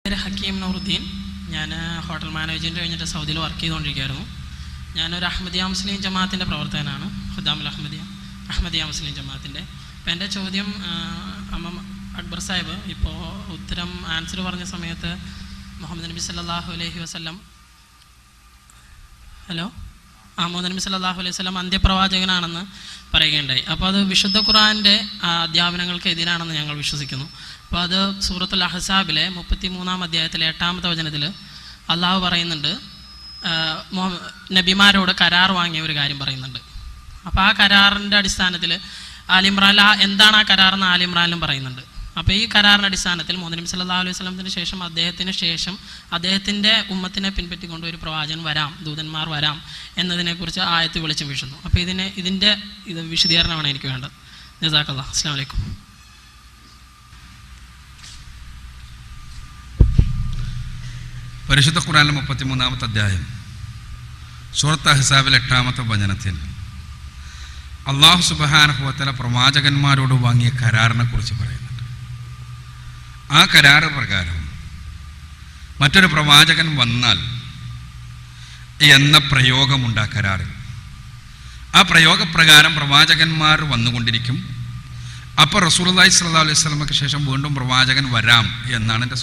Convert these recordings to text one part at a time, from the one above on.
പേര് ഹക്കീം നൂറുദ്ദീൻ. ഞാൻ hotel management കഴിഞ്ഞിട്ട് സൗദിയിൽ വർക്ക് ചെയ്തുകൊണ്ടിരിക്കുകയായിരുന്നു. ഞാനൊരു അഹമ്മദിയ മുസ്ലിം ജമാഅത്തിൻ്റെ പ്രവർത്തകനാണ്, ഖുദ്ദാമുൽ അഹമ്മദിയ മുസ്ലിം ജമാഅത്തിൻ്റെ. അപ്പോൾ എൻ്റെ ചോദ്യം, അക്ബർ സാഹിബ് ഇപ്പോൾ ആൻസർ പറഞ്ഞ സമയത്ത് മുഹമ്മദ് നബി സല്ലല്ലാഹു അലൈഹി വസല്ലം മുഹമ്മദ് നബി സല്ലല്ലാഹു അലൈഹി വസല്ലം അന്ത്യപ്രവാചകനാണെന്ന് പറയുകയുണ്ടായി. അപ്പോൾ അത് വിശുദ്ധ ഖുർആൻ്റെ അധ്യാപനങ്ങൾക്ക് എതിരാണെന്ന് ഞങ്ങൾ വിശ്വസിക്കുന്നു. അപ്പോൾ അത് സൂറത്തുൽ അഹ്സാബിലെ 33-ാം അധ്യായത്തിലെ 8-ാമത്തെ വചനത്തിൽ അള്ളാഹു പറയുന്നുണ്ട്, നബിമാരോട് കരാർ വാങ്ങിയ ഒരു കാര്യം പറയുന്നുണ്ട്. അപ്പോൾ ആ കരാറിൻ്റെ അടിസ്ഥാനത്തിൽ ആലിമ്രാനിൽ എന്താണ് ആ കരാറെന്ന് ആലിമ്രാനിലും പറയുന്നുണ്ട്. അപ്പോൾ ഈ കരാറിൻ്റെ അടിസ്ഥാനത്തിൽ മുഹമ്മദ് നബി സല്ലല്ലാഹു അലൈഹി വസല്ലമത്തിന് ശേഷം അദ്ദേഹത്തിൻ്റെ ഉമ്മത്തിനെ പിൻപറ്റിക്കൊണ്ട് ഒരു പ്രവാചകൻ വരാം, ദൂതന്മാർ വരാം എന്നതിനെക്കുറിച്ച് ആയത്ത് വെളിച്ചം വീശുന്നു. അപ്പോൾ ഇതിൻ്റെ വിശദീകരണമാണ് എനിക്ക് വേണ്ടത്. ജസാക്കല്ലാഹ്. അസ്സലാമു അലൈക്കും. പരിശുദ്ധ ഖുർആനിലെ 33-ാമത്തെ അധ്യായം സൂറത്ത് അഹ്സാബിലെ 8-ാമത്തെ വചനത്തിൽ അല്ലാഹു സുബ്ഹാനഹു വ തആല പ്രവാചകന്മാരോട് വാങ്ങിയ കരാറിനെ കുറിച്ച് പറയുന്നുണ്ട്. ആ കരാറ് പ്രകാരം മറ്റൊരു പ്രവാചകൻ വന്നാൽ എന്ന പ്രയോഗമുണ്ട് ആ കരാറിൽ. ആ പ്രയോഗപ്രകാരം പ്രവാചകന്മാർ വന്നുകൊണ്ടിരിക്കും. അപ്പോൾ റസൂലുള്ളാഹി സ്വല്ലല്ലാഹു അലൈഹി വസല്ലമയ്ക്ക് ശേഷം വീണ്ടും പ്രവാചകൻ വരാം എന്നാണ് എൻ്റെ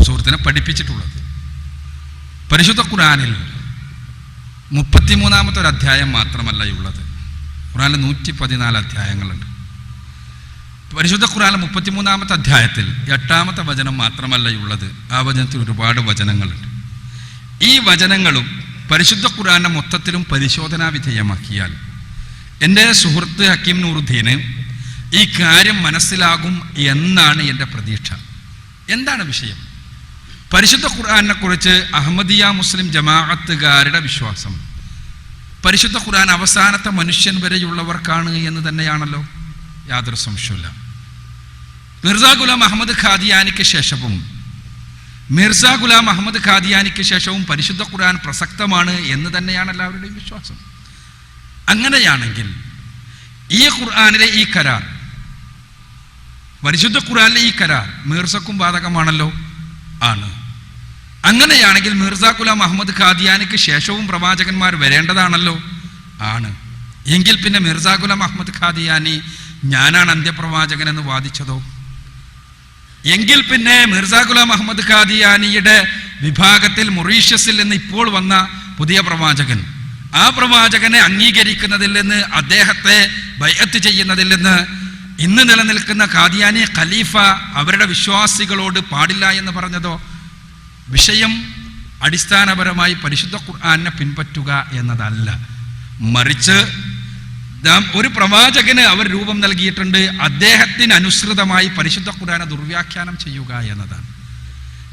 സുഹൃത്തിനെ പഠിപ്പിച്ചിട്ടുള്ളത്. പരിശുദ്ധ ഖുർആനിൽ 33-ാമത്തെ ഒരു അധ്യായം മാത്രമല്ല ഉള്ളത്. ഖുർആനിൽ 114 അധ്യായങ്ങളുണ്ട്. പരിശുദ്ധ ഖുർആനിൽ 33-ാമത്തെ അധ്യായത്തിൽ 8-ാമത്തെ വചനം മാത്രമല്ല ഉള്ളത്. ആ വചനത്തിൽ ഒരുപാട് വചനങ്ങളുണ്ട്. ഈ വചനങ്ങളും പരിശുദ്ധ ഖുർആനെ മൊത്തത്തിലും പരിശോധനാ വിധേയമാക്കിയാൽ എൻ്റെ സുഹൃത്ത് ഹക്കീം നൂറുദ്ദീന് ഈ കാര്യം മനസ്സിലാകും എന്നാണ് എൻ്റെ പ്രതീക്ഷ. എന്താണ് വിഷയം? പരിശുദ്ധ ഖുർആനെ കുറിച്ച് അഹമ്മദിയ മുസ്ലിം ജമാഅത്തുകാരുടെ വിശ്വാസം പരിശുദ്ധ ഖുർആൻ അവസാനത്തെ മനുഷ്യൻ വരെയുള്ളവർക്കാണ് എന്ന് തന്നെയാണല്ലോ, യാതൊരു സംശയമില്ല. മിർസ ഗുലാം അഹമ്മദ് ഖാദിയാനിക്ക് ശേഷവും പരിശുദ്ധ ഖുർആൻ പ്രസക്തമാണ് എന്ന് തന്നെയാണ് എല്ലാവരുടെയും വിശ്വാസം. അങ്ങനെയാണെങ്കിൽ ഈ ഖുർആനിലെ ഈ കരാർ, പരിശുദ്ധ ഖുർആനിലെ ഈ കരാർ മിർസക്കും ബാധകമാണല്ലോ. ആണ്. അങ്ങനെയാണെങ്കിൽ മിർസ ഗുലാം അഹമ്മദ് ഖാദിയാനിക്ക് ശേഷവും പ്രവാചകന്മാർ വരേണ്ടതാണല്ലോ. ആണ്. എങ്കിൽ പിന്നെ മിർസ ഗുലാം അഹമ്മദ് ഖാദിയാനി ഞാനാണ് അന്ത്യപ്രവാചകൻ എന്ന് വാദിച്ചതോ? എങ്കിൽ പിന്നെ മിർസ ഗുലാം അഹമ്മദ് ഖാദിയാനിയുടെ വിഭാഗത്തിൽ മൊറീഷ്യസിൽ നിന്ന് ഇപ്പോൾ വന്ന പുതിയ പ്രവാചകൻ, ആ പ്രവാചകനെ അംഗീകരിക്കുന്നതിൽ നിന്ന്, അദ്ദേഹത്തെ ബൈഅത്ത് ചെയ്യുന്നതിൽ നിന്ന് ഇന്ന് നിലനിൽക്കുന്ന ഖാദിയാനി ഖലീഫ അവരുടെ വിശ്വാസികളോട് പാടില്ല എന്ന് പറഞ്ഞതോ? വിഷയം അടിസ്ഥാനപരമായി പരിശുദ്ധ ഖുർആനെ പിൻപറ്റുക എന്നതല്ല, മറിച്ച് ഒരു പ്രവാചകന് അവർ രൂപം നൽകിയിട്ടുണ്ട്, അദ്ദേഹത്തിന് അനുസൃതമായി പരിശുദ്ധ ഖുർആനെ ദുർവ്യാഖ്യാനം ചെയ്യുക എന്നതാണ്.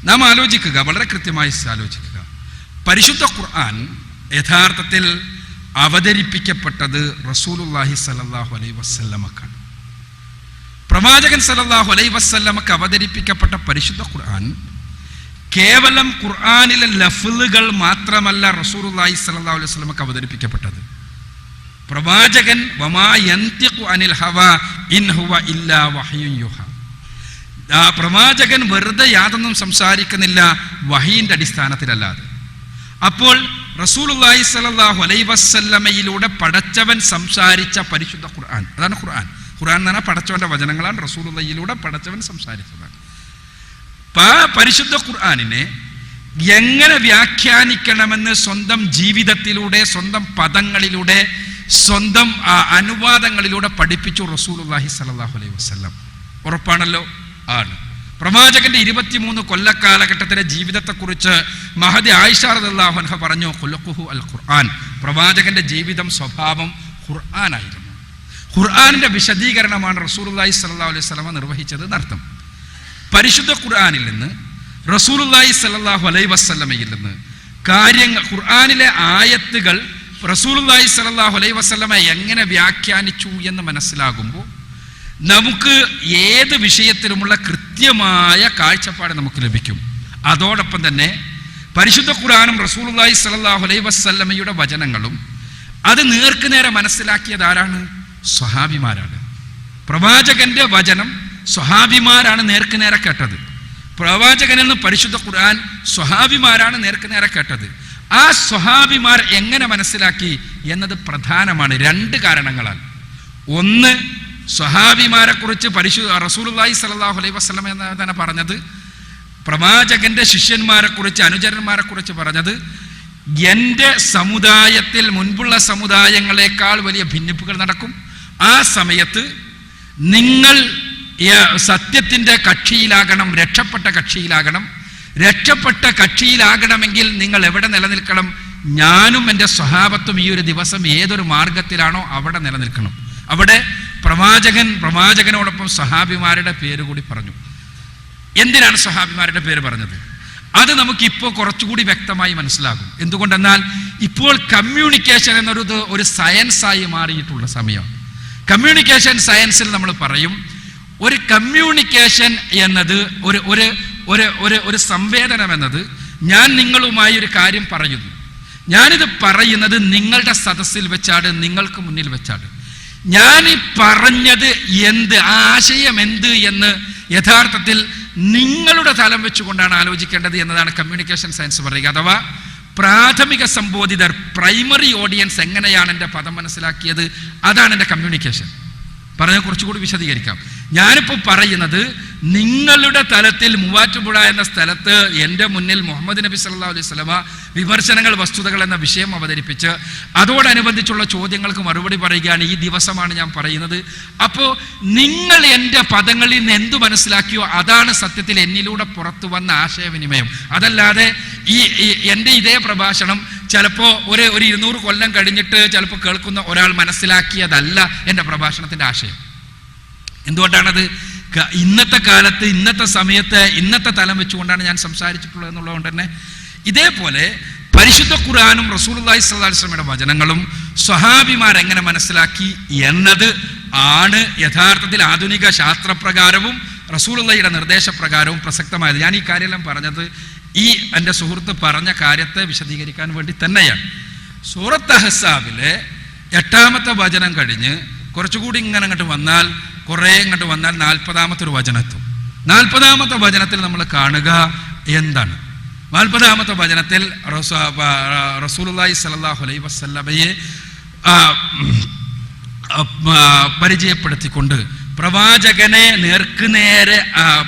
നാം ആലോചിക്കുക, വളരെ കൃത്യമായി ആലോചിക്കുക. പരിശുദ്ധ ഖുർആൻ യഥാർത്ഥത്തിൽ അവതരിപ്പിക്കപ്പെട്ടത് റസൂലുള്ളാഹി സ്വല്ലല്ലാഹു അലൈഹി വസല്ലമക്കാണ്. പ്രവാചകൻ സല്ലല്ലാഹു അലൈഹി വസല്ലമക്ക് അവതരിപ്പിക്കപ്പെട്ട പരിശുദ്ധ ഖുർആൻ കേവലം ഖുർആനിലെ ലഫ്ളുകൾ മാത്രമല്ല റസൂലുള്ളാഹി സ്വല്ലല്ലാഹു അലൈഹി വസല്ലമക്ക് അവതരിപ്പിക്കപ്പെട്ടത്. പ്രവാചകൻ വമാ യന്തിഖു അനിൽ ഹവാ ഇൻ ഹുവ ഇല്ലാ വഹ്യുൻ യുഹാ, ആ പ്രവാചകൻ വെറുതെ യാതൊന്നും സംസാരിക്കുന്നില്ല, വഹീന്റെ അടിസ്ഥാനത്തിലല്ലാതെ. അപ്പോൾ റസൂലുള്ളാഹി സ്വല്ലല്ലാഹു അലൈഹി വസല്ലമയിലൂടെ പടച്ചവൻ സംസാരിച്ച പരിശുദ്ധ ഖുർആൻ, അതാണ് ഖുർആൻ. ഖുർആൻ എന്ന് പറഞ്ഞാൽ പടച്ചവന്റെ വചനങ്ങളാണ്, റസൂലുള്ളാഹിയിലൂടെ പടച്ചവൻ സംസാരിച്ചതാണ്. പരിശുദ്ധ ഖുർആനിനെ എങ്ങനെ വ്യാഖ്യാനിക്കണമെന്ന് സ്വന്തം ജീവിതത്തിലൂടെ, സ്വന്തം പദങ്ങളിലൂടെ, സ്വന്തം അനുവാദങ്ങളിലൂടെ പഠിപ്പിച്ചു റസൂലുള്ളാഹി സ്വല്ലല്ലാഹു അലൈഹി വസല്ലം. ഉറപ്പാണല്ലോ? ആണ്. പ്രവാചകന്റെ 23 കൊല്ലക്കാലഘട്ടത്തിലെ ജീവിതത്തെക്കുറിച്ച് മഹദി ആയിഷ റളിയല്ലാഹു അൻഹ പറഞ്ഞു, ഖുലുഖുഹു അൽ ഖുർആൻ, പ്രവാചകന്റെ ജീവിതം, സ്വഭാവം ഖുർആനായിരുന്നു. ഖുർആനിന്റെ വിശദീകരണമാണ് റസൂലുള്ളാഹി സ്വല്ലല്ലാഹു അലൈഹി വസല്ലം നിർവഹിച്ചത് എന്നർത്ഥം. പരിശുദ്ധ ഖുർആനിൽ നിന്ന്, റസൂലുള്ളാഹി സ്വല്ലല്ലാഹു അലൈഹി വസല്ലമയിൽ നിന്ന് കാര്യങ്ങൾ, ഖുർആനിലെ ആയത്തുകൾ റസൂലുള്ളാഹി സ്വല്ലല്ലാഹു അലൈഹി വസല്ലമ എങ്ങനെ വ്യാഖ്യാനിച്ചു എന്ന് മനസ്സിലാകുമ്പോൾ നമുക്ക് ഏത് വിഷയത്തിലുമുള്ള കൃത്യമായ കാഴ്ചപ്പാട് നമുക്ക് ലഭിക്കും. അതോടൊപ്പം തന്നെ പരിശുദ്ധ ഖുർആനും റസൂലുള്ളാഹി സ്വല്ലല്ലാഹു അലൈഹി വസല്ലമയുടെ വചനങ്ങളും അത് നേർക്കുനേരെ മനസ്സിലാക്കിയത് ആരാണ്? സ്വഹാബിമാരാണ്. പ്രവാചകന്റെ വചനം സ്വഹാബിമാരാണ് നേർക്കുനേരെ കേട്ടത്. പ്രവാചകനിൽ നിന്ന് പരിശുദ്ധ ഖുർആൻ സ്വഹാബിമാരാണ് നേർക്ക് നേരെ കേട്ടത്. ആ സ്വഹാബിമാർ എങ്ങനെ മനസ്സിലാക്കി എന്നത് പ്രധാനമാണ്. 2 കാരണങ്ങളാൽ. ഒന്ന്, സ്വഹാബിമാരെ കുറിച്ച് റസൂലുള്ളാഹി സ്വല്ലല്ലാഹു അലൈഹി വസല്ലം എന്ന് തന്നെ പറഞ്ഞത്, പ്രവാചകന്റെ ശിഷ്യന്മാരെ കുറിച്ച്, അനുചരന്മാരെ കുറിച്ച് പറഞ്ഞത്, എൻ്റെ സമുദായത്തിൽ മുൻപുള്ള സമുദായങ്ങളെക്കാൾ വലിയ ഭിന്നിപ്പുകൾ നടക്കും. ആ സമയത്ത് നിങ്ങൾ സത്യത്തിൻ്റെ കക്ഷിയിലാകണം, രക്ഷപ്പെട്ട കക്ഷിയിലാകണം. രക്ഷപ്പെട്ട കക്ഷിയിലാകണമെങ്കിൽ നിങ്ങൾ എവിടെ നിലനിൽക്കണം? ഞാനും എൻ്റെ സ്വഹാബത്തും ഈ ഒരു ദിവസം ഏതൊരു മാർഗത്തിലാണോ അവിടെ നിലനിൽക്കണം. അവിടെ പ്രവാചകനോടൊപ്പം സ്വഹാബിമാരുടെ പേര് കൂടി പറഞ്ഞു. എന്തിനാണ് സ്വഹാബിമാരുടെ പേര് പറഞ്ഞത്? അത് നമുക്കിപ്പോൾ കുറച്ചുകൂടി വ്യക്തമായി മനസ്സിലാകും. എന്തുകൊണ്ടെന്നാൽ ഇപ്പോൾ കമ്മ്യൂണിക്കേഷൻ എന്നൊരു ഒരു സയൻസായി മാറിയിട്ടുള്ള സമയം. കമ്മ്യൂണിക്കേഷൻ സയൻസിൽ നമ്മൾ പറയും, ഒരു കമ്മ്യൂണിക്കേഷൻ എന്നത് ഒരു സംവേദനം എന്നത്, ഞാൻ നിങ്ങളുമായി ഒരു കാര്യം പറയുന്നു, ഞാനിത് പറയുന്നത് നിങ്ങളുടെ സദസ്സിൽ വെച്ചാണ്, നിങ്ങൾക്ക് മുന്നിൽ വെച്ചാണ്. ഞാൻ ഈ പറഞ്ഞത് എന്ത്, ആ ആശയം എന്ത് എന്ന് യഥാർത്ഥത്തിൽ നിങ്ങളുടെ തലം വെച്ചുകൊണ്ടാണ് ആലോചിക്കേണ്ടത് എന്നതാണ് കമ്മ്യൂണിക്കേഷൻ സയൻസ് പറയുക. അഥവാ പ്രാഥമിക സംബോധിതർ, പ്രൈമറി ഓഡിയൻസ് എങ്ങനെയാണ് എൻ്റെ പദം മനസ്സിലാക്കിയത്, അതാണ് എൻ്റെ കമ്മ്യൂണിക്കേഷൻ. പറഞ്ഞാൽ കുറച്ചുകൂടി വിശദീകരിക്കാം. ഞാനിപ്പോൾ പറയുന്നത് നിങ്ങളുടെ തലത്തിൽ മൂവാറ്റുപുഴ എന്ന സ്ഥലത്ത് എൻ്റെ മുന്നിൽ മുഹമ്മദ് നബി സല്ലല്ലാഹു അലൈഹി വസല്ലമ വിമർശനങ്ങൾ, വസ്തുതകൾ എന്ന വിഷയം അവതരിപ്പിച്ച് അതോടനുബന്ധിച്ചുള്ള ചോദ്യങ്ങൾക്ക് മറുപടി പറയുകയാണ്. ഈ ദിവസമാണ് ഞാൻ പറയുന്നത്. അപ്പോൾ നിങ്ങൾ എൻ്റെ പദങ്ങളിൽ നിന്ന് എന്തു മനസ്സിലാക്കിയോ അതാണ് സത്യത്തിൽ എന്നിലൂടെ പുറത്തു വന്ന ആശയവിനിമയം. അതല്ലാതെ എൻ്റെ ഇതേ പ്രഭാഷണം ചിലപ്പോൾ ഒരു 200 കൊല്ലം കഴിഞ്ഞിട്ട് ചിലപ്പോൾ കേൾക്കുന്ന ഒരാൾ മനസ്സിലാക്കിയതല്ല എൻ്റെ പ്രഭാഷണത്തിൻ്റെ ആശയം. എന്തുകൊണ്ടാണത്? ഇന്നത്തെ കാലത്ത്, ഇന്നത്തെ സമയത്ത്, ഇന്നത്തെ തലം വെച്ചുകൊണ്ടാണ് ഞാൻ സംസാരിച്ചിട്ടുള്ളത് എന്നുള്ളതുകൊണ്ട് തന്നെ. ഇതേപോലെ പരിശുദ്ധ ഖുർആനും റസൂലുള്ളാഹി സ്വല്ലല്ലാഹു അലൈഹി വസല്ലമയുടെ വചനങ്ങളും സ്വഹാബിമാർ എങ്ങനെ മനസ്സിലാക്കി എന്നത് ആണ് യഥാർത്ഥത്തിൽ ആധുനിക ശാസ്ത്രപ്രകാരവും റസൂലുള്ളാഹിയുടെ നിർദ്ദേശപ്രകാരവും പ്രസക്തമായത്. ഞാൻ ഈ കാര്യമെല്ലാം പറഞ്ഞത് ഈ എൻ്റെ സുഹൃത്ത് പറഞ്ഞ കാര്യത്തെ വിശദീകരിക്കാൻ വേണ്ടി തന്നെയാണ്. സൂറത്ത് അഹ്സാബിലെ 8ാമത്തെ വചനം കഴിഞ്ഞ് കുറച്ചുകൂടി ഇങ്ങനെ അങ്ങോട്ട് വന്നാൽ, കുറേ ഇങ്ങോട്ട് വന്നാൽ 40ാമത്തെ ഒരു വചനത്തും. 40ാമത്തെ വചനത്തിൽ നമ്മൾ കാണുക എന്താണ്? 40ാമത്തെ വചനത്തിൽ റസൂലുള്ളാഹി സ്വല്ലല്ലാഹു അലൈഹി വസല്ലമയെ പരിചയപ്പെടുത്തിക്കൊണ്ട് പ്രവാചകനെ നേർക്കുനേരെ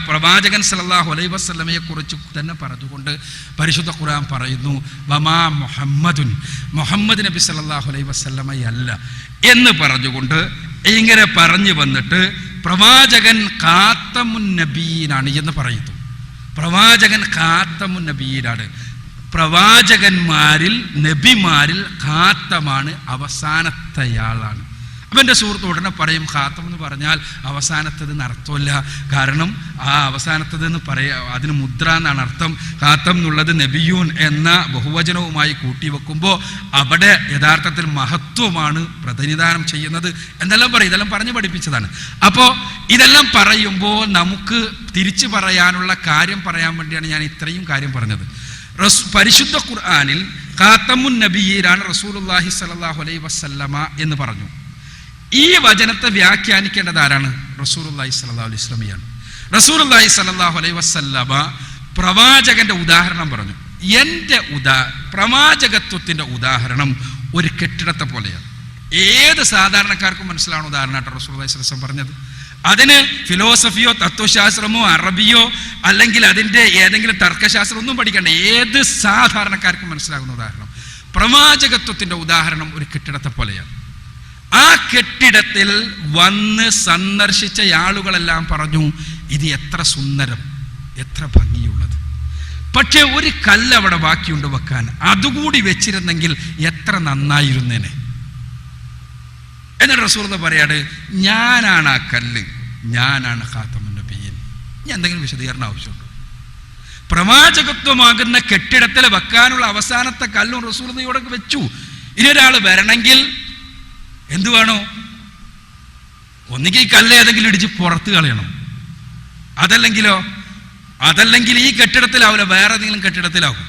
പ്രവാചകൻ സല്ലല്ലാഹു അലൈഹി വസല്ലമയെ കുറിച്ച് തന്നെ പറഞ്ഞുകൊണ്ട് പരിശുദ്ധ ഖുർആൻ പറയുന്നു, വമാ മുഹമ്മദുൻ, മുഹമ്മദ് നബി സല്ലല്ലാഹു അലൈഹി വസല്ലമയല്ല എന്ന് പറഞ്ഞുകൊണ്ട് ഇങ്ങനെ പറഞ്ഞു വന്നിട്ട് പ്രവാചകൻ ഖാത്തമുൻ നബിയീനാണ് എന്ന് പറയുന്നു. പ്രവാചകൻ ഖാത്തമുൻ നബിയീനാണ്. പ്രവാചകന്മാരിൽ, നബിമാരിൽ ഖാത്തമാണ്, അവസാനത്തെയാളാണ്. അപ്പം എൻ്റെ സുഹൃത്ത് ഉടനെ പറയും, ഖാത്തം എന്ന് പറഞ്ഞാൽ അവസാനത്തതെന്ന് അർത്ഥമില്ല. കാരണം ആ അവസാനത്തതെന്ന് അതിന് മുദ്ര എന്നാണ് അർത്ഥം. ഖാത്തം എന്നുള്ളത് നബിയൂൻ എന്ന ബഹുവചനവുമായി കൂട്ടിവെക്കുമ്പോൾ അവിടെ യഥാർത്ഥത്തിൽ മഹത്വമാണ് പ്രതിനിധാനം ചെയ്യുന്നത് എന്നെല്ലാം പറയും. ഇതെല്ലാം പറഞ്ഞു പഠിപ്പിച്ചതാണ്. അപ്പോൾ ഇതെല്ലാം പറയുമ്പോൾ നമുക്ക് തിരിച്ചു പറയാനുള്ള കാര്യം പറയാൻ വേണ്ടിയാണ് ഞാൻ ഇത്രയും കാര്യം പറഞ്ഞത്. പരിശുദ്ധ ഖുർആനിൽ ഖാത്തമുൻ നബിയീനാണ് റസൂലുള്ളാഹി സ്വല്ലല്ലാഹു അലൈഹി വസല്ലമ എന്ന് പറഞ്ഞു. ഈ വചനത്തെ വ്യാഖ്യാനിക്കേണ്ടത് ആരാണ്? റസൂലുള്ളാഹി സ്വല്ലല്ലാഹു അലൈഹി വസല്ലമയാണ്. റസൂലുള്ളാഹി സ്വല്ലല്ലാഹു അലൈഹി വസല്ലമ പ്രവാചകന്റെ ഉദാഹരണം പറഞ്ഞു. എൻ്റെ പ്രവാചകത്വത്തിന്റെ ഉദാഹരണം ഒരു കെട്ടിടത്തെ പോലെയാണ്. ഏത് സാധാരണക്കാർക്കും മനസ്സിലാവുന്ന ഉദാഹരണമായിട്ട് റസൂലുള്ളാഹി സ്വല്ലല്ലാഹു അലൈഹി വസല്ലം പറഞ്ഞത്. അതിന് ഫിലോസഫിയോ തത്വശാസ്ത്രമോ അറബിയോ അല്ലെങ്കിൽ അതിൻ്റെ ഏതെങ്കിലും തർക്കശാസ്ത്രം ഒന്നും പഠിക്കേണ്ട, ഏത് സാധാരണക്കാർക്കും മനസ്സിലാകുന്ന ഉദാഹരണം. പ്രവാചകത്വത്തിന്റെ ഉദാഹരണം ഒരു കെട്ടിടത്തെ പോലെയാണ്. ആ കെട്ടിടത്തിൽ വന്ന് സന്ദർശിച്ച ആളുകളെല്ലാം പറഞ്ഞു, ഇത് എത്ര സുന്ദരം, എത്ര ഭംഗിയുള്ളത്. പക്ഷെ ഒരു കല്ല് അവിടെ ബാക്കിയുണ്ട് വെക്കാൻ, അതുകൂടി വെച്ചിരുന്നെങ്കിൽ എത്ര നന്നായിരുന്നേനെ. എന്നിട്ട് റസൂലുള്ളാഹി പറയാണ്, ഞാനാണ് ആ കല്ല്, ഞാനാണ് ഖാത്തമുൻ നബിയീൻ. ഇനി എന്തെങ്കിലും വിശദീകരണം ആവശ്യമുണ്ടോ? പ്രവാചകത്വമാകുന്ന കെട്ടിടത്തിൽ വെക്കാനുള്ള അവസാനത്തെ കല്ലും റസൂലുള്ളാഹി ഇവിടെ വെച്ചു. ഇനി ഒരാൾ വരണമെങ്കിൽ എന്തു വേണോ? ഒന്നുകിൽ ഈ കല്ല് ഏതെങ്കിലും ഇടിച്ച് പുറത്ത് കളയണം, അതല്ലെങ്കിൽ ഈ കെട്ടിടത്തിലാവില്ല, വേറെ ഏതെങ്കിലും കെട്ടിടത്തിലാവും.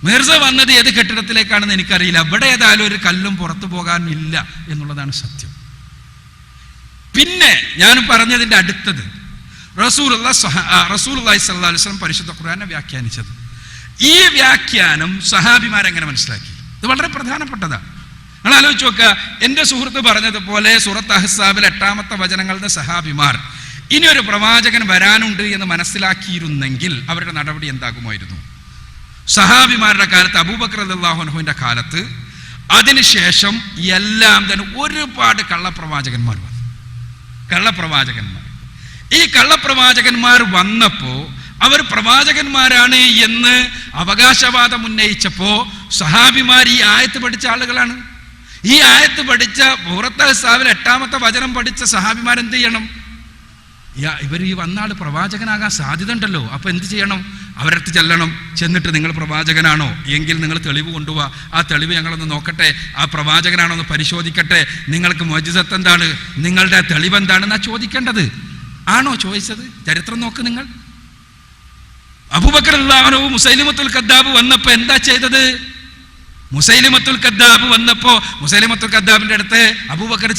മിർസ വന്നത് ഏത് കെട്ടിടത്തിലേക്കാണെന്ന് എനിക്കറിയില്ല. ഇവിടെ ഏതായാലും ഒരു കല്ലും പുറത്തു പോകാനില്ല എന്നുള്ളതാണ് സത്യം. പിന്നെ ഞാൻ പറഞ്ഞതിൻ്റെ അടുത്തത്, റസൂലുള്ളാഹി സ്വല്ലല്ലാഹു അലൈഹി വസല്ലം പരിശുദ്ധ ഖുർആനെ വ്യാഖ്യാനിച്ചത്. ഈ വ്യാഖ്യാനം സഹാബിമാരെങ്ങനെ മനസ്സിലാക്കി? ഇത് വളരെ പ്രധാനപ്പെട്ടതാണ്. നിങ്ങൾ ആലോചിച്ച് നോക്കുക. എൻ്റെ സുഹൃത്ത് പറഞ്ഞതുപോലെ സൂറത്ത് അഹ്സാബിൽ 8-ാമത്തെ വചനങ്ങളിൽ നിന്ന് സഹാബിമാർ ഇനി ഒരു പ്രവാചകൻ വരാനുണ്ട് എന്ന് മനസ്സിലാക്കിയിരുന്നെങ്കിൽ അവരുടെ നടപടി എന്താകുമായിരുന്നു? സഹാബിമാരുടെ കാലത്ത്, അബൂബക്കർ റളിയല്ലാഹു അൻഹുവിൻ്റെ കാലത്ത്, അതിനുശേഷം എല്ലാം തന്നെ ഒരുപാട് കള്ളപ്രവാചകന്മാർ വന്നു. ഈ കള്ളപ്രവാചകന്മാർ വന്നപ്പോൾ അവർ പ്രവാചകന്മാരാണ് എന്ന് അവകാശവാദം ഉന്നയിച്ചപ്പോൾ സഹാബിമാർ ഈ ആയത്ത് പഠിച്ച ആളുകളാണ്. ഈ ആയത്ത് പഠിച്ച സൂറത്ത് അഹ്സാബിൽ 8-ാമത്തെ വചനം പഠിച്ച സഹാബിമാർ എന്ത് ചെയ്യണം? ഇവർ ഈ വന്നാൾ പ്രവാചകനാകാൻ സാധ്യത ഉണ്ടല്ലോ, അപ്പൊ എന്ത് ചെയ്യണം? അവരടുത്ത് ചെല്ലണം. ചെന്നിട്ട് നിങ്ങൾ പ്രവാചകനാണോ എങ്കിൽ നിങ്ങൾ തെളിവ് കൊണ്ടുപോവാ, ആ തെളിവ് ഞങ്ങളൊന്ന് നോക്കട്ടെ, ആ പ്രവാചകനാണോ എന്ന് പരിശോധിക്കട്ടെ, നിങ്ങൾക്ക് മുഅ്ജിസത്ത് എന്താണ്, നിങ്ങളുടെ തെളിവ് എന്താണെന്നാ ചോദിക്കേണ്ടത്. ആണോ ചോദിച്ചത്? ചരിത്രം നോക്ക് നിങ്ങൾ. അബൂബക്കർ റളിയല്ലാഹു അൻഹു മുസൈലിമത്തുൽ കദ്ദാബ് വന്നപ്പോൾ എന്താ ചെയ്തത്? മുസൈലിമത്തുൽ കദ്ദാബ് വന്നപ്പോ മുസൈലിമത്തുൽ കദ്ദാബിന്റെ അടുത്ത് അബൂബക്കർ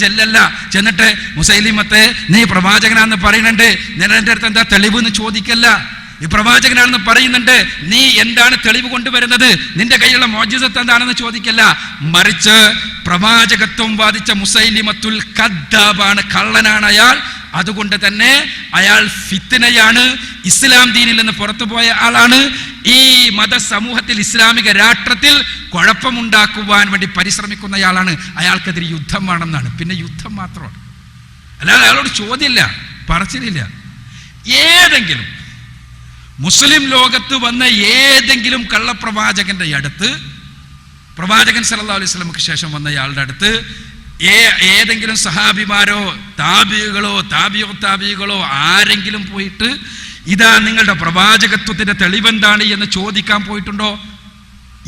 ചെന്നിട്ട് മുസൈലിമത്തെ നീ പ്രവാചകനാണെന്ന് പറയുന്നുണ്ട്, ഞാൻ എൻ്റെ അടുത്ത് എന്താ തെളിവ് എന്ന് ചോദിക്കല്ല. ഈ പ്രവാചകനാണെന്ന് പറയുന്നുണ്ട്, നീ എന്താണ് തെളിവ് കൊണ്ടുവരുന്നത്, നിന്റെ കയ്യിലുള്ള മുഅ്ജിസത്ത് എന്താണെന്ന് ചോദിക്കല്ല. മറിച്ച് പ്രവാചകത്വം വാദിച്ച മുസൈലിമത്തുൽ കദ്ദാബാണ്, കള്ളനാണ് അയാൾ. അതുകൊണ്ട് തന്നെ അയാൾ ഫിത്നയാണ്, ഇസ്ലാം ദീനിൽ നിന്ന് പുറത്തുപോയ ആളാണ്, ഈ മതസമൂഹത്തിൽ ഇസ്ലാമിക രാഷ്ട്രത്തിൽ കുഴപ്പമുണ്ടാക്കുവാൻ വേണ്ടി പരിശ്രമിക്കുന്നയാളാണ്, അയാൾക്കെതിരെ യുദ്ധം വേണമെന്നാണ്. പിന്നെ യുദ്ധം മാത്രമാണ്, അല്ലാതെ അയാളോട് ചോദ്യമില്ല, പറച്ചിലില്ല. ഏതെങ്കിലും മുസ്ലിം ലോകത്ത് വന്ന ഏതെങ്കിലും കള്ളപ്രവാചകന്റെ അടുത്ത്, പ്രവാചകൻ സല്ലല്ലാഹു അലൈഹി വസല്ലമക്ക് ശേഷം വന്നയാളുടെ അടുത്ത് ഏതെങ്കിലും സഹാബിമാരോ താബികളോ ആരെങ്കിലും പോയിട്ട് ഇതാ നിങ്ങളുടെ പ്രവാചകത്വത്തിന്റെ തെളിവെന്താണ് എന്ന് ചോദിക്കാൻ പോയിട്ടുണ്ടോ?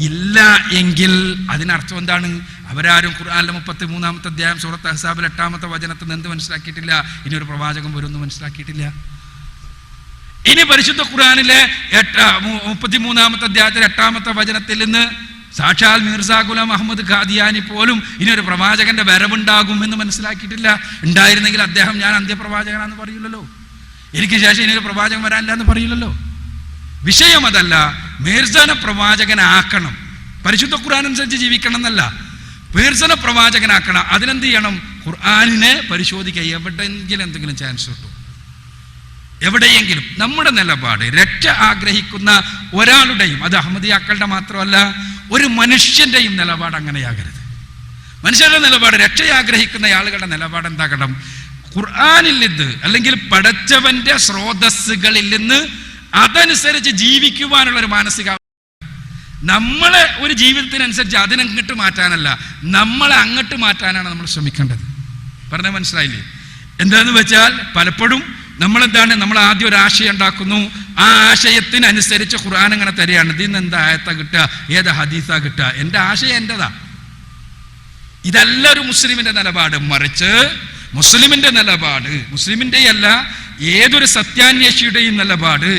ഇല്ല. എങ്കിൽ അതിനർത്ഥം എന്താണ്? അവരാരും ഖുർആനിലെ 33-ാമത്തെ അധ്യായം സൂറത്ത് അഹ്സാബിൽ 8-ാമത്തെ വചനത്തിൽ നിന്ന് എന്ത് മനസ്സിലാക്കിയിട്ടില്ല? ഇനി ഒരു പ്രവാചകൻ വരുമെന്ന് മനസ്സിലാക്കിയിട്ടില്ല. ഇനി പരിശുദ്ധ ഖുർആനിലെ 33-ാമത്തെ അധ്യായത്തിൽ 8-ാമത്തെ വചനത്തിൽ നിന്ന് സാക്ഷാൽ മിർസാ ഗുലാം അഹമ്മദ് ഖാദിയാനി പോലും ഇനി ഒരു പ്രവാചകന്റെ വരവുണ്ടാകും എന്ന് മനസ്സിലാക്കിയിട്ടില്ല. ഉണ്ടായിരുന്നെങ്കിൽ അദ്ദേഹം ഞാൻ അന്ത്യപ്രവാചകനാണെന്ന് പറയില്ലല്ലോ, എനിക്ക് ശേഷം ഇനി ഒരു പ്രവാചകൻ വരാനില്ല എന്ന് പറയില്ലല്ലോ. വിഷയം അതല്ല, മിർസനെ പ്രവാചകനാക്കണം, പരിശുദ്ധ ഖുർആൻ അനുസരിച്ച് ജീവിക്കണം എന്നല്ല, മിർസനെ പ്രവാചകനാക്കണം. അതിനെന്ത് ചെയ്യണം? ഖുർആനിനെ പരിശോധിക്കുക. എവിടെയെങ്കിലും എന്തെങ്കിലും ചാൻസ് കിട്ടും? എവിടെയെങ്കിലും നമ്മുടെ നിലപാട്, രക്ഷ ആഗ്രഹിക്കുന്ന ഒരാളുടെയും, അത് അഹമ്മദിയാക്കളുടെ മാത്രമല്ല ഒരു മനുഷ്യന്റെയും നിലപാട് അങ്ങനെയാകരുത്. മനുഷ്യരുടെ നിലപാട്, രക്ഷ ആഗ്രഹിക്കുന്ന ആളുകളുടെ നിലപാട് എന്താകണം? ഖുർആനിൽ നിന്ന് അല്ലെങ്കിൽ പടച്ചവന്റെ സ്രോതസ്സുകളിൽ നിന്ന് അതനുസരിച്ച് ജീവിക്കുവാനുള്ള ഒരു മാനസിക, നമ്മളെ ഒരു ജീവിതത്തിനനുസരിച്ച് അതിനങ്ങോട്ട് മാറ്റാനല്ല, നമ്മളെ അങ്ങോട്ട് മാറ്റാനാണ് നമ്മൾ ശ്രമിക്കേണ്ടത്. പറഞ്ഞാൽ മനസ്സിലായില്ലേ? എന്താന്ന് വെച്ചാൽ പലപ്പോഴും നമ്മളെന്താണ്, നമ്മൾ ആദ്യം ഒരു ആശയം ഉണ്ടാക്കുന്നു, ആ ആശയത്തിനനുസരിച്ച് ഖുർആൻ അങ്ങനെ തരികയാണ്, ഇതിൽ നിന്ന് എന്താ ആയത്താ കിട്ടുക, ഏതാ ഹദീസാ കിട്ടുക, എൻ്റെ ആശയം എൻ്റെതാ. ഇതല്ല ഒരു മുസ്ലിമിന്റെ നിലപാട്. മറിച്ച് മുസ്ലിമിന്റെ നിലപാട്, മുസ്ലിമിന്റെയല്ല ഏതൊരു സത്യാന്വേഷിയുടെയും നിലപാട്,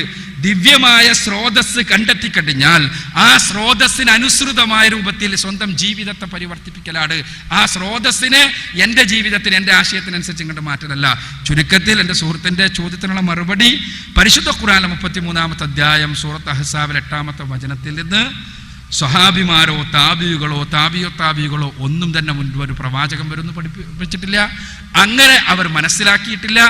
ദിവ്യമായ സ്രോതസ് കണ്ടെത്തിക്കഴിഞ്ഞാൽ ആ സ്രോതസ്സിന് അനുസൃതമായ രൂപത്തിൽ സ്വന്തം ജീവിതത്തെ പരിവർത്തിപ്പിക്കലാണ്. ആ സ്രോതസ്സിനെ എൻ്റെ ജീവിതത്തിന്, എൻ്റെ ആശയത്തിനനുസരിച്ച് ഇങ്ങോട്ട് മാറ്റലല്ല. ചുരുക്കത്തിൽ എൻ്റെ സുഹൃത്തിൻ്റെ ചോദ്യത്തിനുള്ള മറുപടി, പരിശുദ്ധ ഖുർആനിലെ 33-ാമത്തെ അധ്യായം സൂറത്ത് അഹ്സാബിൽ 8-ാമത്തെ വചനത്തിൽ നിന്ന് സ്വഹാബിമാരോ താബികളോ ഒന്നും തന്നെ മുൻപ് ഒരു പ്രവാചകൻ വരുന്നു പഠിപ്പിച്ചിട്ടില്ല, അങ്ങനെ അവർ മനസ്സിലാക്കിയിട്ടില്ല.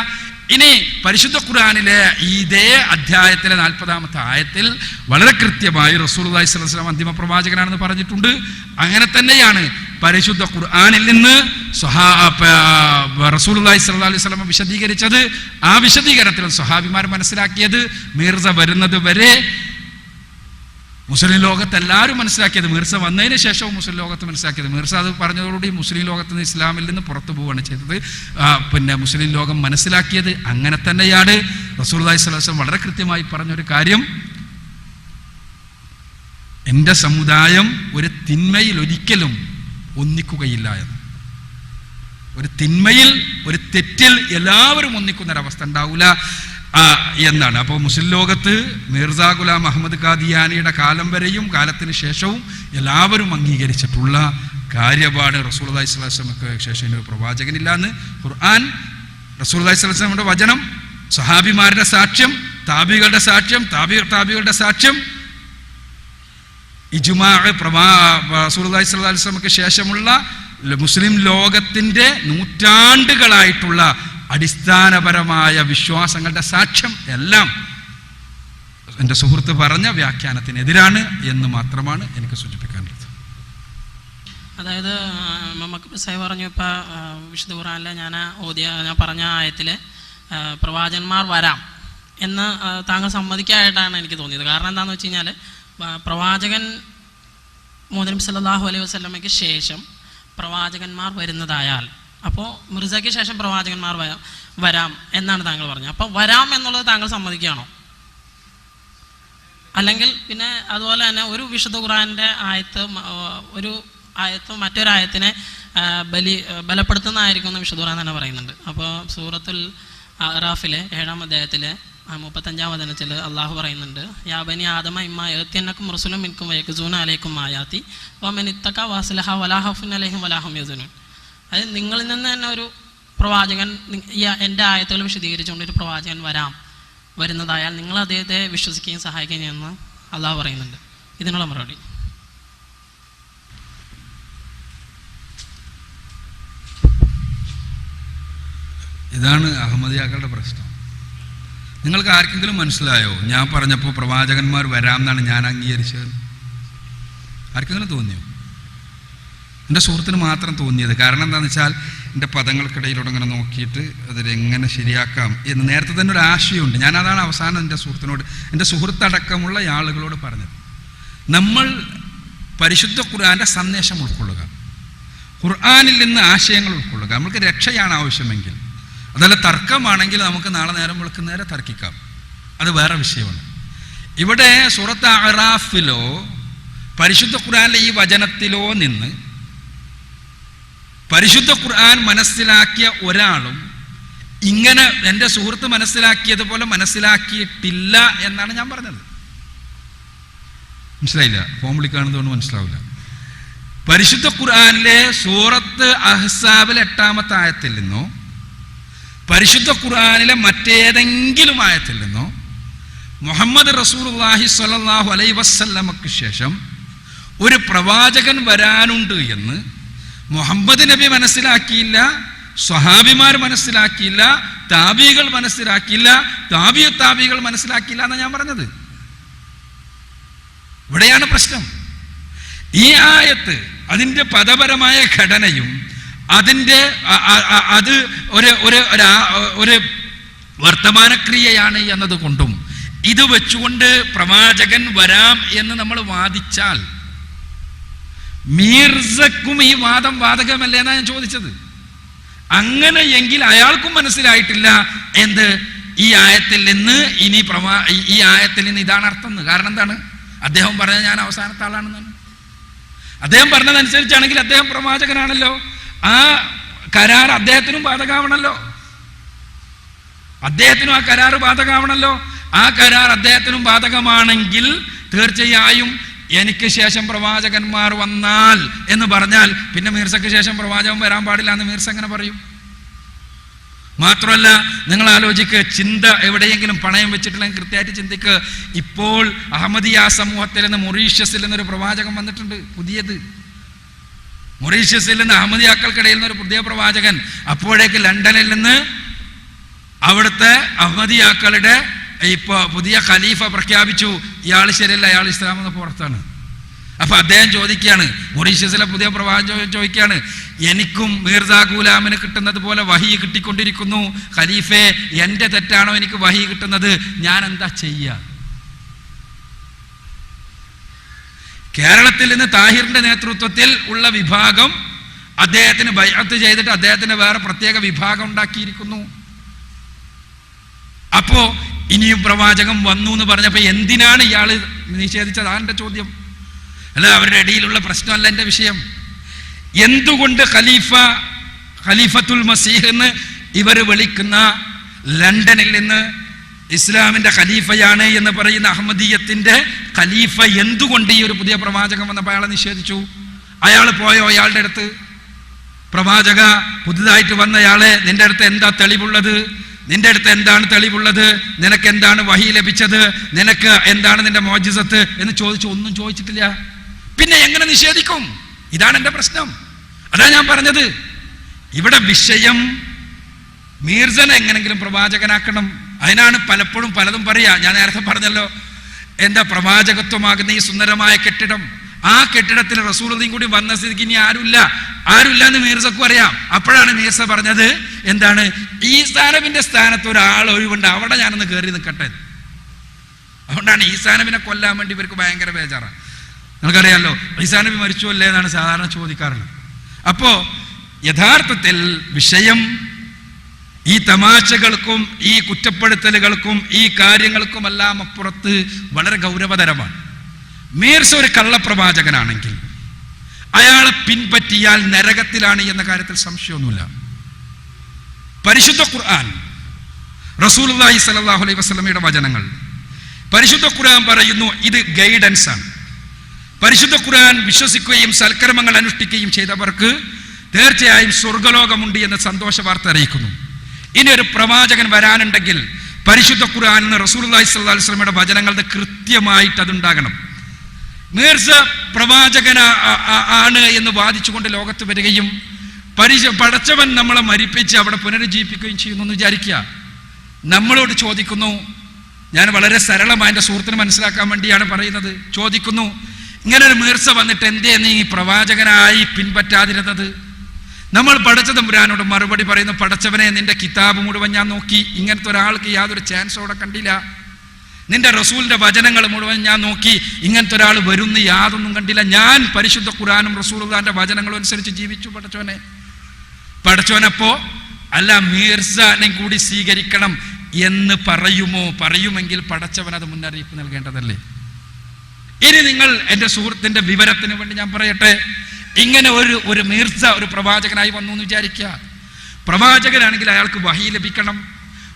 ഇനി പരിശുദ്ധ ഖുർആനിലെ ഇതേ അധ്യായത്തിലെ 40-ാമത്തെ ആയത്തിൽ വളരെ കൃത്യമായി റസൂലുള്ളാഹി സ്വല്ലല്ലാഹു അലൈഹി വസല്ലം അന്തിമ പ്രവാചകനാണെന്ന് പറഞ്ഞിട്ടുണ്ട്. അങ്ങനെ തന്നെയാണ് പരിശുദ്ധ ഖുർആനിൽ നിന്ന് റസൂലുള്ളാഹി സ്വല്ലല്ലാഹു അലൈഹി വസല്ലം വിശദീകരിച്ചത്. ആ വിശദീകരണത്തിൽ സ്വഹാബിമാർ മനസ്സിലാക്കിയത് മിർസ വരുന്നത് വരെ മുസ്ലിം ലോകത്ത് എല്ലാവരും മനസ്സിലാക്കിയത്, മിർസ വന്നതിന് ശേഷവും മുസ്ലിം ലോകത്ത് മനസ്സിലാക്കിയത്, മിർസ അത് പറഞ്ഞതോടുകൂടി മുസ്ലിം ലോകത്ത് നിന്ന് ഇസ്ലാമിൽ നിന്ന് പുറത്തു പോവുകയാണ് ചെയ്തത്. പിന്നെ മുസ്ലിം ലോകം മനസ്സിലാക്കിയത് അങ്ങനെ തന്നെയാണ്. റസൂലുള്ളാഹി സ്വല്ലല്ലാഹു അലൈഹി വസല്ലം വളരെ കൃത്യമായി പറഞ്ഞൊരു കാര്യം, എൻ്റെ സമുദായം ഒരു തിന്മയിൽ ഒരിക്കലും ഒന്നിക്കുകയില്ല എന്ന്. ഒരു തിന്മയിൽ, ഒരു തെറ്റിൽ എല്ലാവരും ഒന്നിക്കുന്നൊരവസ്ഥ ഉണ്ടാവില്ല എന്നാണ്. അപ്പോൾ മുസ്ലിം ലോകത്ത് മിർസാ ഗുലാം അഹമ്മദ് ഖാദിയാനിയുടെ കാലം വരെയും കാലത്തിന് ശേഷവും എല്ലാവരും അംഗീകരിച്ചിട്ടുള്ള കാര്യമാണ് റസൂലുള്ളാഹി സ്വല്ലല്ലാഹു അലൈഹി വസല്ലമക്ക് ശേഷം ഒരു പ്രവാചകനില്ല എന്ന് ഖുർആൻ, റസൂലുള്ളാഹി സ്വല്ലല്ലാഹു അലൈഹി വസല്ലമയുടെ വചനം, സഹാബിമാരുടെ സാക്ഷ്യം, താബികളുടെ സാക്ഷ്യം, താബികളുടെ സാക്ഷ്യം, ഇജ്മാ റസൂലുള്ളാഹി സ്വല്ലല്ലാഹു അലൈഹി വസല്ലമക്ക് ശേഷമുള്ള മുസ്ലിം ലോകത്തിന്റെ നൂറ്റാണ്ടുകളായിട്ടുള്ള അടിസ്ഥാനപരമായ വിശ്വാസങ്ങളുടെ സാക്ഷ്യം എല്ലാം എൻ്റെ സുഹൃത്ത് പറഞ്ഞ വ്യാഖ്യാനത്തിനെതിരാണ് എന്ന് മാത്രമാണ് എനിക്ക് സൂചിപ്പിക്കാനുള്ളത്. അതായത് നമുക്ക് സാഹിബ് പറഞ്ഞു, ഇപ്പം വിശുദ്ധ ഖുർആനിലെ ഞാൻ പറഞ്ഞ ആയത്തിൽ പ്രവാചകന്മാർ വരാം എന്ന് താങ്കൾ സമ്മതിക്കാനായിട്ടാണ് എനിക്ക് തോന്നിയത്. കാരണം എന്താണെന്ന് വെച്ച് കഴിഞ്ഞാൽ പ്രവാചകൻ മുഹമ്മദ് നബി സല്ലല്ലാഹു അലൈഹി വസല്ലമയ്ക്ക് ശേഷം പ്രവാചകന്മാർ വരുന്നതായാൽ, അപ്പോൾ മിർസയ്ക്ക് ശേഷം പ്രവാചകന്മാർ വരാം എന്നാണ് താങ്കൾ പറഞ്ഞത്. അപ്പോൾ വരാം എന്നുള്ളത് താങ്കൾ സമ്മതിക്കുകയാണോ? അല്ലെങ്കിൽ പിന്നെ അതുപോലെ തന്നെ ഒരു വിശുദ്ധ ഖുർആനിൻ്റെ ഒരു ആയത്ത് മറ്റൊരായത്തിനെ ബലപ്പെടുത്തുന്നതായിരിക്കും എന്ന് വിശുദ്ധ ഖുർആൻ തന്നെ പറയുന്നുണ്ട്. അപ്പോൾ സൂറത്തുൽ അറാഫിലെ 7-ാം അധ്യായത്തിലെ 35-ാം വചനത്തിൽ അള്ളാഹു പറയുന്നുണ്ട്, യാ ബനി ആദമ ഇമ്മാ യഅ്തിയന്നകും റസൂലുൻ മിൻകും വയഖ്സൂന അലൈക്കും ആയാതി വമൻ ഇത്തഖ വഅസ്ലഹ വലാ ഖൗഫുൻ അലൈഹിം വലാ ഹും യഹ്സനൂൻ. അതായത് നിങ്ങളിൽ നിന്ന് തന്നെ ഒരു പ്രവാചകൻ, എൻ്റെ ആയത്തുകൾ വിശദീകരിച്ചുകൊണ്ട് ഒരു പ്രവാചകൻ വരുന്നതായാൽ നിങ്ങൾ അദ്ദേഹത്തെ വിശ്വസിക്കുകയും സഹായിക്കുകയും ചെയ്യുമെന്ന് അള്ളാഹു പറയുന്നുണ്ട്. ഇതിനുള്ള മറുപടി. ഇതാണ് അഹമ്മദിയാക്കളുടെ പ്രശ്നം. നിങ്ങൾക്ക് ആർക്കെങ്കിലും മനസ്സിലായോ ഞാൻ പറഞ്ഞപ്പോൾ പ്രവാചകന്മാർ വരാം എന്നാണ് ഞാൻ അംഗീകരിച്ചത്? ആർക്കെങ്കിലും തോന്നിയോ? എൻ്റെ സുഹൃത്തിന് മാത്രം തോന്നിയത്. കാരണം എന്താണെന്ന് വെച്ചാൽ എൻ്റെ പദങ്ങൾക്കിടയിലൂടെ ഇങ്ങനെ നോക്കിയിട്ട് അതിലെങ്ങനെ ശരിയാക്കാം എന്ന് നേരത്തെ തന്നെ ഒരു ആശയമുണ്ട്. ഞാനതാണ് അവസാനം എൻ്റെ സുഹൃത്തടക്കമുള്ള ആളുകളോട് പറഞ്ഞത്. നമ്മൾ പരിശുദ്ധ ഖുർആൻ്റെ സന്ദേശം ഉൾക്കൊള്ളുക, ഖുർആനിൽ നിന്ന് ആശയങ്ങൾ ഉൾക്കൊള്ളുക. നമുക്ക് രക്ഷയാണ് ആവശ്യമെങ്കിൽ, അതല്ല തർക്കമാണെങ്കിൽ നമുക്ക് നാളെ നേരം വെളുക്കുന്നേരെ തർക്കിക്കാം, അത് വേറെ വിഷയമാണ്. ഇവിടെ സൂറത്ത് അറാഫിലോ പരിശുദ്ധ ഖുർആനിലെ ഈ വചനത്തിലോ നിന്ന് പരിശുദ്ധ ഖുർആൻ മനസ്സിലാക്കിയ ഒരാളും ഇങ്ങനെ എൻ്റെ സുഹൃത്ത് മനസ്സിലാക്കിയതുപോലെ മനസ്സിലാക്കിയിട്ടില്ല എന്നാണ് ഞാൻ പറഞ്ഞത്. മനസ്സിലായില്ല? ഫോം വിളിക്കാണെന്നുകൊണ്ട് മനസ്സിലാവില്ല. പരിശുദ്ധ ഖുർആനിലെ സൂറത്ത് അഹ്സാബിൽ 8-ാമത്തെ ആയത്തിൽ നിന്നോ പരിശുദ്ധ ഖുർആനിലെ മറ്റേതെങ്കിലും ആയത്തിൽ നിന്നോ മുഹമ്മദ് റസൂലുള്ളാഹി സ്വല്ലല്ലാഹു അലൈഹി വസല്ലമക്ക് ശേഷം ഒരു പ്രവാചകൻ വരാനുണ്ട് എന്ന് മുഹമ്മദ് നബി മനസ്സിലാക്കിയില്ല, സ്വഹാബിമാർ മനസ്സിലാക്കിയില്ല, താബികൾ മനസ്സിലാക്കിയില്ല, താബികൾ മനസ്സിലാക്കിയില്ല എന്നാണ് ഞാൻ പറഞ്ഞത്. ഇവിടെയാണ് പ്രശ്നം. ഈ ആയത്ത് അതിൻ്റെ പദപരമായ ഘടനയും അത് ഒരു വർത്തമാനക്രിയയാണ് എന്നതുകൊണ്ടും ഇത് വെച്ചുകൊണ്ട് പ്രവാചകൻ വരാം എന്ന് നമ്മൾ വാദിച്ചാൽ മീർസക്കും ഈ വാദം ബാധകമല്ലേ എന്നാണ് ഞാൻ ചോദിച്ചത്. അങ്ങനെയെങ്കിൽ അയാൾക്കും മനസ്സിലായിട്ടില്ല എന്ത് ഈ ആയത്തിൽ നിന്ന് ഈ ആയത്തിൽ നിന്ന് ഇതാണ് അർത്ഥം. കാരണം എന്താണ്? അദ്ദേഹം പറഞ്ഞത് ഞാൻ അവസാനത്തെ ആളാണെന്നാണ്. അദ്ദേഹം പറഞ്ഞതനുസരിച്ചാണെങ്കിൽ അദ്ദേഹം പ്രവാചകനാണല്ലോ, ആ കരാർ അദ്ദേഹത്തിനും ബാധകമാവണല്ലോ, അദ്ദേഹത്തിനും ആ കരാർ ബാധകമാവണല്ലോ. ആ കരാർ അദ്ദേഹത്തിനും ബാധകമാണെങ്കിൽ തീർച്ചയായും എനിക്ക് ശേഷം പ്രവാചകന്മാർ വന്നാൽ എന്ന് പറഞ്ഞാൽ പിന്നെ മീർസയ്ക്ക് ശേഷം പ്രവാചകൻ വരാൻ പാടില്ല എന്ന് മീർസ എങ്ങനെ പറയും? മാത്രമല്ല, നിങ്ങൾ ആലോചിക്ക്, ചിന്ത എവിടെയെങ്കിലും പണയം വെച്ചിട്ടില്ലെങ്കിൽ കൃത്യമായിട്ട് ചിന്തിക്ക്. ഇപ്പോൾ അഹമ്മദിയ സമൂഹത്തിൽ നിന്ന് മൊറീഷ്യസിൽ നിന്നൊരു പ്രവാചകൻ വന്നിട്ടുണ്ട്, പുതിയത്. മൊറീഷ്യസിൽ നിന്ന് അഹമ്മദിയാക്കൾക്കിടയിൽ നിന്നൊരു പുതിയ പ്രവാചകൻ. അപ്പോഴേക്ക് ലണ്ടനിൽ നിന്ന് അവിടുത്തെ അഹമ്മദിയാക്കളുടെ ഇപ്പൊ പുതിയ ഖലീഫ പ്രഖ്യാപിച്ചു, ഇയാൾ ശരിയല്ല, ഇയാൾ ഇസ്ലാം എന്ന പുറത്താണ്. അപ്പൊ അദ്ദേഹം ചോദിക്കുകയാണ്, മൊറീഷ്യസിലെ പുതിയ പ്രവാചകൻ ചോദിക്കുകയാണ്, എനിക്കും മീർസാ ഗുലാമിന് കിട്ടുന്നത് പോലെ വഹി കിട്ടിക്കൊണ്ടിരിക്കുന്നു, ഖലീഫെ എന്റെ തെറ്റാണോ എനിക്ക് വഹി കിട്ടുന്നത്? ഞാൻ എന്താ ചെയ്യുക? കേരളത്തിൽ നിന്ന് താഹിറിന്റെ നേതൃത്വത്തിൽ ഉള്ള വിഭാഗം അദ്ദേഹത്തിന് ബൈഅത്ത് ചെയ്തിട്ട് അദ്ദേഹത്തിന് വേറെ പ്രത്യേക വിഭാഗം ഉണ്ടാക്കിയിരിക്കുന്നു. അപ്പോ ഇനിയും പ്രവാചകം വന്നു എന്ന് പറഞ്ഞപ്പോ എന്തിനാണ് ഇയാള് നിഷേധിച്ചത്? അതാണ് എന്റെ ചോദ്യം. അല്ല, അവരുടെ ഇടയിലുള്ള പ്രശ്നമല്ല എന്റെ വിഷയം. എന്തുകൊണ്ട് ഖലീഫത്തുൽ മസീഹ് എന്ന് ഇവർ വിളിക്കുന്ന ലണ്ടനിൽ നിന്ന് ഇസ്ലാമിന്റെ ഖലീഫയാണ് എന്ന് പറയുന്ന അഹമ്മദീയത്തിന്റെ ഖലീഫ എന്തുകൊണ്ട് ഈ ഒരു പുതിയ പ്രവാചകം വന്നപ്പോൾ അയാളെ നിഷേധിച്ചു? അയാൾ പോയോ അയാളുടെ അടുത്ത്? പ്രവാചക, പുതുതായിട്ട് വന്നയാളെ നിന്റെ അടുത്ത് എന്താ തെളിവുള്ളത്? നിന്റെ അടുത്ത് എന്താണ് തെളിവുള്ളത്, നിനക്ക് എന്താണ് വഹി ലഭിച്ചത്, നിനക്ക് എന്താണ് നിന്റെ മോജിസത്ത് എന്ന് ചോദിച്ചു. ഒന്നും ചോദിച്ചിട്ടില്ല. പിന്നെ എങ്ങനെ നിഷേധിക്കും? ഇതാണ് എൻ്റെ പ്രശ്നം. അതാ ഞാൻ പറഞ്ഞത്, ഇവിടെ വിഷയം മീർസനെ എങ്ങനെങ്കിലും പ്രവാചകനാക്കണം. അതിനാണ് പലപ്പോഴും പലതും പറയാ. ഞാൻ നേരത്തെ പറഞ്ഞല്ലോ, എന്താ പ്രവാചകത്വമാകുന്ന ഈ സുന്ദരമായ കെട്ടിടം, ആ കെട്ടിടത്തിൽ റസൂലുള്ളാഹിയും കൂടി വന്ന സ്ഥിതിക്ക് ഇനി ആരുമില്ല എന്ന് മീർസക്കും അറിയാം. അപ്പോഴാണ് മീർസ പറഞ്ഞത്, എന്താണ്, ഈസാ നബിന്റെ സ്ഥാനത്ത് ഒരാൾ ഒഴിവുണ്ട്, അവിടെ ഞാനൊന്ന് കയറി നിൽക്കട്ടെ. അതുകൊണ്ടാണ് ഈസാ നബിനെ കൊല്ലാൻ വേണ്ടി ഇവർക്ക് ഭയങ്കര ബേജാറാണ്. നിങ്ങൾക്കറിയാമല്ലോ, ഈസാ നബി മരിച്ചു അല്ലേ എന്നാണ് സാധാരണ ചോദിക്കാറുള്ളത്. അപ്പോ യഥാർത്ഥത്തിൽ വിഷയം ഈ തമാശകൾക്കും ഈ കുറ്റപ്പെടുത്തലുകൾക്കും ഈ കാര്യങ്ങൾക്കുമെല്ലാം അപ്പുറത്ത് വളരെ ഗൗരവതരമാണ്. മീർസ ഒരു കള്ളപ്രവാചകനാണെങ്കിൽ അയാളെ പിൻപറ്റിയാൽ നരകത്തിലാണ് എന്ന കാര്യത്തിൽ സംശയമൊന്നുമില്ല. പരിശുദ്ധ ഖുർആൻ, റസൂലുള്ളാഹി സ്വല്ലല്ലാഹു അലൈഹി വസല്ലമയുടെ വചനങ്ങൾ, പരിശുദ്ധ ഖുർആൻ പറയുന്നു ഇത് ഗൈഡൻസ് ആണ്. പരിശുദ്ധ ഖുർആൻ വിശ്വസിക്കുകയും സൽക്കർമ്മങ്ങൾ അനുഷ്ഠിക്കുകയും ചെയ്തവർക്ക് തീർച്ചയായും സ്വർഗലോകമുണ്ട് എന്ന സന്തോഷ വാർത്ത അറിയിക്കുന്നു. ഇനി ഒരു പ്രവാചകൻ വരാനുണ്ടെങ്കിൽ പരിശുദ്ധ ഖുർആനിൽ നിന്ന് റസൂലുള്ളാഹി സ്വല്ലല്ലാഹു അലൈഹി വസല്ലമയുടെ വചനങ്ങളുടെ കൃത്യമായിട്ട് അതുണ്ടാകണം. മീർസ പ്രവാചകൻ ആണ് എന്ന് വാദിച്ചുകൊണ്ട് ലോകത്ത് വരികയും പടച്ചവൻ നമ്മളെ മരിപ്പിച്ച് അവിടെ പുനരുജ്ജീവിപ്പിക്കുകയും ചെയ്യുന്നു എന്ന് വിചാരിക്കുക. നമ്മളോട് ചോദിക്കുന്നു, ഞാൻ വളരെ സരളമായി എൻ്റെ സുഹൃത്തിന് മനസ്സിലാക്കാൻ വേണ്ടിയാണ് പറയുന്നത്, ചോദിക്കുന്നു, ഇങ്ങനെ ഒരു മീർസ വന്നിട്ട് എന്തേ നീ പ്രവാചകനായി പിൻപറ്റാതിരുന്നത്? നമ്മൾ പടച്ച തമ്പുരാനോട് മറുപടി പറയുന്നു, പടച്ചവനെ, നിന്റെ കിതാബ് മുഴുവൻ ഞാൻ നോക്കി, ഇങ്ങനത്തെ ഒരാൾക്ക് യാതൊരു ചാൻസ് അവിടെ കണ്ടില്ല. നിന്റെ റസൂലിന്റെ വചനങ്ങൾ മുഴുവൻ ഞാൻ നോക്കി, ഇങ്ങനത്തെ ഒരാൾ വരുന്ന യാതൊന്നും കണ്ടില്ല. ഞാൻ പരിശുദ്ധ ഖുർആനും റസൂലുള്ളാഹിന്റെ വചനങ്ങളും അനുസരിച്ച് ജീവിച്ചു പടച്ചവനെ. പടച്ചവനപ്പോ അല്ല മീർസനെ കൂടി സ്വീകരിക്കണം എന്ന് പറയുമോ? പറയുമെങ്കിൽ പടച്ചവൻ അത് മുന്നറിയിപ്പ് നൽകേണ്ടതല്ലേ? ഇനി നിങ്ങൾ എൻ്റെ സുഹൃത്തിന്റെ വിവരത്തിന് വേണ്ടി ഞാൻ പറയട്ടെ, ഇങ്ങനെ ഒരു മീർസ ഒരു പ്രവാചകനായി വന്നു എന്ന് വിചാരിക്കുക. പ്രവാചകനാണെങ്കിൽ അയാൾക്ക് വഹി ലഭിക്കണം.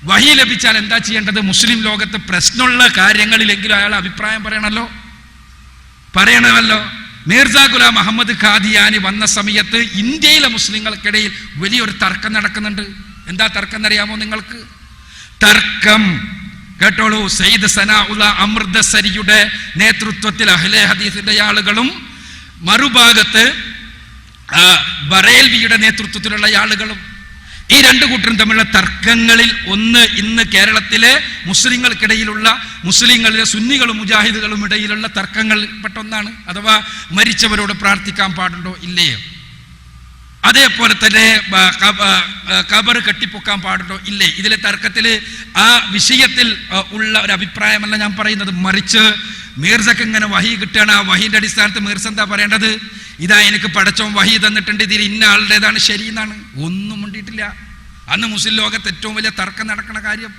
വഹി ലഭിച്ചാൽ എന്താ ചെയ്യേണ്ടത്? മുസ്ലിം ലോകത്ത് പ്രശ്നമുള്ള കാര്യങ്ങളിലെങ്കിലും അയാൾ അഭിപ്രായം പറയണമല്ലോ. മീർസ ഗുലാം അഹമ്മദ് ഖാദിയാനി വന്ന സമയത്ത് ഇന്ത്യയിലെ മുസ്ലിങ്ങൾക്കിടയിൽ വലിയൊരു തർക്കം നടക്കുന്നുണ്ട്. എന്താ തർക്കം എന്നറിയാമോ നിങ്ങൾക്ക്? തർക്കം കേട്ടോളൂ. സയ്യിദ് സനാഉല്ല അമൃതസരിയുടെ നേതൃത്വത്തിൽ അഹ്ലെ ഹദീസിന്റെ ആളുകളും മറുഭാഗത്ത് ബറേൽവിയുടെ നേതൃത്വത്തിലുള്ള ആളുകളും, ഈ രണ്ടു കൂട്ടരും തമ്മിലുള്ള തർക്കങ്ങളിൽ ഒന്ന് ഇന്ന് കേരളത്തിലെ മുസ്ലിങ്ങൾക്കിടയിലുള്ള, മുസ്ലിങ്ങളിലെ സുന്നികളും മുജാഹിദുകളും ഇടയിലുള്ള തർക്കങ്ങളിൽ പെട്ടൊന്നാണ്. അഥവാ മരിച്ചവരോട് പ്രാർത്ഥിക്കാൻ പാടുണ്ടോ ഇല്ലയോ, അതേപോലെ തന്നെ ഖബർ കെട്ടിപ്പൊക്കാൻ പാടുണ്ടോ ഇല്ലേ. ഇതിലെ തർക്കത്തിൽ ആ വിഷയത്തിൽ ഉള്ള ഒരു അഭിപ്രായമല്ല ഞാൻ പറയുന്നത്. മറിച്ച് മീർസക്ക് ഇങ്ങനെ വഹി കിട്ടുകയാണ്. ആ വഹീന്റെ അടിസ്ഥാനത്തിൽ മീർസ എന്താ പറയേണ്ടത്? ഇതാ എനിക്ക് പടച്ചോൻ വഹി തന്നിട്ടുണ്ട്, ഇതിൽ ഇന്ന ആളുടേതാണ് ശരി എന്നാണ്. ഒന്നും ഉണ്ടിട്ടില്ല. അന്ന് മുസ്ലിം ലോകത്ത് ഏറ്റവും വലിയ തർക്കം നടക്കുന്ന കാര്യം.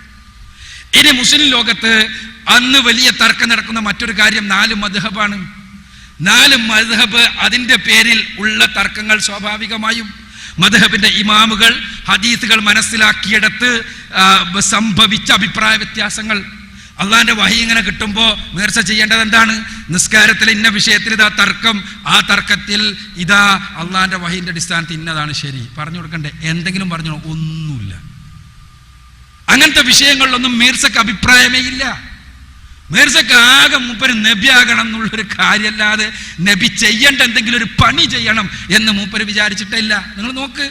ഇനി മുസ്ലിം ലോകത്ത് അന്ന് വലിയ തർക്കം നടക്കുന്ന മറ്റൊരു കാര്യം 4 മദ്ഹബാണ്. 4 മദ്ഹബ്, അതിൻ്റെ പേരിൽ ഉള്ള തർക്കങ്ങൾ സ്വാഭാവികമായും മദ്ഹബിന്റെ ഇമാമുകൾ ഹദീസുകൾ മനസ്സിലാക്കിയെടുത്ത് സംഭവിച്ച അഭിപ്രായ വ്യത്യാസങ്ങൾ. അള്ളാന്റെ വഹി ഇങ്ങനെ കിട്ടുമ്പോൾ മീർസ ചെയ്യേണ്ടത് എന്താണ്? നിസ്കാരത്തിൽ ഇന്ന വിഷയത്തിൽ ഇതാ തർക്കം, ആ തർക്കത്തിൽ ഇതാ അള്ളാന്റെ വഹീന്റെ അടിസ്ഥാനത്തിൽ ഇന്നതാണ് ശരി പറഞ്ഞു കൊടുക്കണ്ടേ? എന്തെങ്കിലും പറഞ്ഞു? ഒന്നുമില്ല. അങ്ങനത്തെ വിഷയങ്ങളിലൊന്നും മീർസക്ക് അഭിപ്രായമേ ഇല്ല. മീർസക്ക് ആകെ മൂപ്പര് നബി ആകണം എന്നുള്ളൊരു കാര്യമല്ലാതെ നബി ചെയ്യേണ്ട എന്തെങ്കിലും ഒരു പണി ചെയ്യണം എന്ന് മൂപ്പര് വിചാരിച്ചിട്ടില്ല. നിങ്ങൾ നോക്ക്,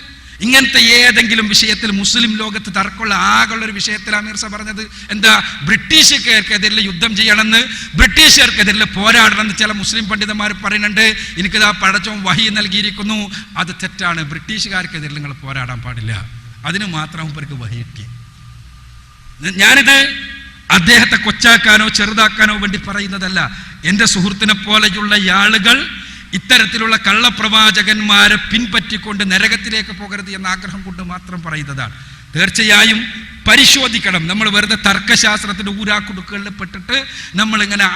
ഇങ്ങനത്തെ ഏതെങ്കിലും വിഷയത്തിൽ മുസ്ലിം ലോകത്ത് തർക്കമുള്ള ആകെയുള്ളൊരു വിഷയത്തിലാണ് മീർസ പറഞ്ഞത് എന്താ? ബ്രിട്ടീഷുകാർക്കെതിരെ യുദ്ധം ചെയ്യണമെന്ന്, ബ്രിട്ടീഷുകാർക്കെതിരെ പോരാടണമെന്ന് ചില മുസ്ലിം പണ്ഡിതന്മാർ പറയുന്നുണ്ട്. എനിക്കിതാ പടച്ചോൻ വഹി നൽകിയിരിക്കുന്നു, അത് തെറ്റാണ്. ബ്രിട്ടീഷുകാർക്കെതിരെ നിങ്ങൾ പോരാടാൻ പാടില്ല. അതിന് മാത്രം ഇവർക്ക് വഹി കിട്ടി. ഞാനിത് അദ്ദേഹത്തെ കൊച്ചാക്കാനോ ചെറുതാക്കാനോ വേണ്ടി പറയുന്നതല്ല. എൻ്റെ സുഹൃത്തിനെ പോലെയുള്ള ആളുകൾ ഇത്തരത്തിലുള്ള കള്ളപ്രവാചകന്മാരെ പിൻപറ്റിക്കൊണ്ട് നരകത്തിലേക്ക് പോകരുത് എന്ന ആഗ്രഹം കൊണ്ട് മാത്രം പറയുന്നതാണ്. തീർച്ചയായും പരിശോധിക്കണം. നമ്മൾ വെറുതെ തർക്കശാസ്ത്രത്തിന്റെ ഊരാക്കുടുക്കുകളിൽ പെട്ടിട്ട് നമ്മളിങ്ങനെ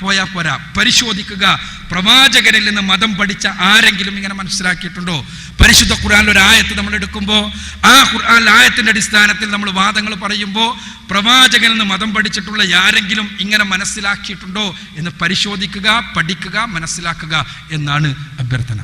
പോയാൽ പോരാ. പരിശോധിക്കുക. പ്രവാചകനിൽ നിന്ന് മതം പഠിച്ച ആരെങ്കിലും ഇങ്ങനെ മനസ്സിലാക്കിയിട്ടുണ്ടോ? പരിശുദ്ധ ഖുർആനിൽ ഒരു ആയത്ത് നമ്മൾ എടുക്കുമ്പോൾ ആ ഖുർആൻ ആയത്തിന്റെ അടിസ്ഥാനത്തിൽ നമ്മൾ വാദങ്ങൾ പറയുമ്പോൾ പ്രവാചകനിൽ നിന്ന് മതം പഠിച്ചിട്ടുള്ള ആരെങ്കിലും ഇങ്ങനെ മനസ്സിലാക്കിയിട്ടുണ്ടോ എന്ന് പരിശോധിക്കുക, പഠിക്കുക, മനസ്സിലാക്കുക എന്നാണ് അഭ്യർത്ഥന.